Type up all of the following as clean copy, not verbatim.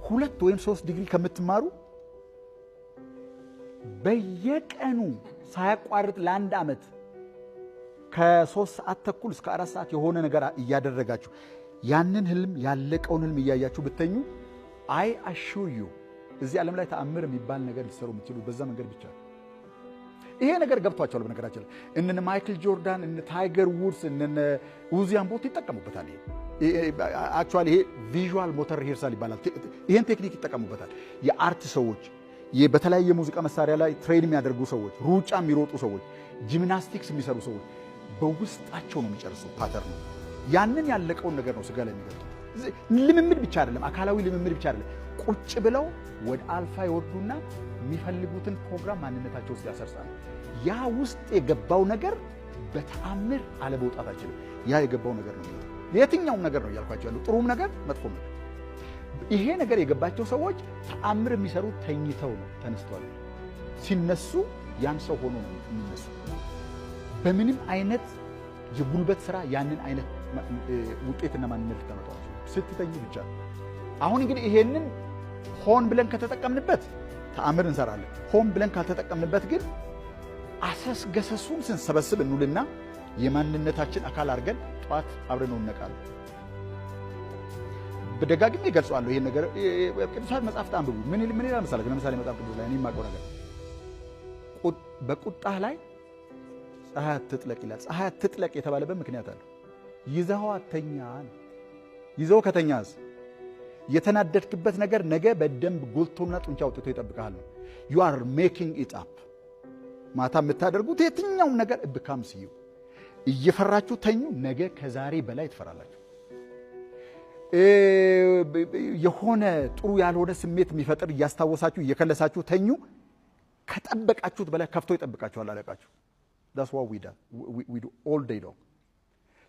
2 ወይም 3 ዲግሪ ከምትማሩ በየቀኑ ሳያቋርጥ ለአንድ ዓመት ከ3 ሰዓት ተኩል እስከ 4 ሰዓት የሆነ ነገር እያደረጋችሁ ያንን ህልም ያለቀውን ህልም እያያችሁ ብትተኙ አይ አሹር ዩ እዚህ ዓለም ላይ ተአምር የሚባል ነገር ሊሰሩ የምትችሉ በዛ መንገድ ብቻ። ይሄ ነገር ገብቷቸዋል። በነገራችን ላይ እነ ማይክል ጆርዳን እነ ታይገር ውድስ እነ ኡዚያን ቦልት ይጠቀሙበታል። አክቹአሊ ይሄ ቪዥዋል ሞተር ሪሄርሳል ይባላል። ይሄን ቴክኒክ ይጠቀሙበታል። የአርት ሰዎች፣ በተለያየ ሙዚቃ መሳሪያ ላይ ትሬን የሚያደርጉ ሰዎች፣ ሩጫ የሚሮጡ ሰዎች፣ ጂምናስቲክስ የሚሰሩ ሰዎች በውስጣቸው ነው የሚጨርሱት ፓተርን። ያንን ያለቀውን ነገር ነው ስጋ ላይ የሚገልጡት። ልምምድ ብቻ አይደለም፣ አካላዊ ልምምድ ብቻ አይደለም። ቁጭ ብለው ወደ አልፋ ይወርዱና የሚፈልጉትን ፕሮግራም ማንነታቸው ውስጥ ያሰርጻሉ። ያ ውስጥ የገባው ነገር በተአምር አለመውጣት አይችልም። ያ የገባው ነገር ነው። የትኛውም ነገር ነው ያልኳቸው ያለው ጥሩም ነገር መጥፎም ነገር። ይሄ ነገር የገባቸው ሰዎች ተአምር የሚሰሩት ተኝተው ነው። ተነስተዋል። ሲነሱ ያን ሰው ሆኖ ነው የሚነሱ። በምንም አይነት የጉልበት ስራ ያንን አይነት ውጤትና ማንነት ልታመጣው ስትተኙ ብቻ። አሁን እንግዲህ ይሄንን ሆን ብለን ከተጠቀምንበት ተአምር እንሰራለን። ሆን ብለን ካልተጠቀምንበት ግን አሰስገሰሱን ስንሰበስብ እንውልና የማንነታችን አካል አድርገን ጧት አብረን እንነቃለን። በደጋግሜ እገልጸዋለሁ ይሄን ነገር። ቅዱሳት መጽሐፍት አንብቡ። ምን ይላል መሰለህ? ለምሳሌ መጽሐፍ ቅዱስ ላይ እኔ የማውቀው ነገር በቁጣህ ላይ ፀሐይ አትጥለቅ ይላል። ፀሐይ አትጥለቅ የተባለበት ምክንያት አለ። ይዘኸው አተኛ። ይዘው ከተኛስ የተናደድክበት ነገር ነገ በደንብ ጎልቶና ጡንቻ አውጥቶ ይጠብቃል። you are making it up። ማታ የምታደርጉት የትኛውም ነገር becomes you። እየፈራችሁ ተኙ፣ ነገ ከዛሬ በላይ ትፈራላችሁ። የሆነ ጥሩ ያልሆነ ስሜት የሚፈጥር እያስታወሳችሁ እየከለሳችሁ ተኙ፣ ከጠበቃችሁት በላይ ከፍቶ ይጠብቃችኋል አለቃችሁ። that's what we do all day long።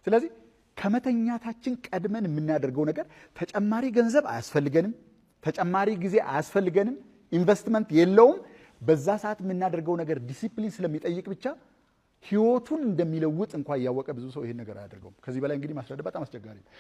ስለዚህ ከመተኛታችን ቀድመን የምናደርገው ነገር ተጨማሪ ገንዘብ አያስፈልገንም፣ ተጨማሪ ጊዜ አያስፈልገንም፣ ኢንቨስትመንት የለውም። በዛ ሰዓት የምናደርገው ነገር ዲሲፕሊን ስለሚጠይቅ ብቻ ህይወቱን እንደሚለውጥ እንኳን ያወቀ ብዙ ሰው ይሄን ነገር አያደርገውም። ከዚህ በላይ እንግዲህ ማስረዳት በጣም አስቸጋሪ ነው።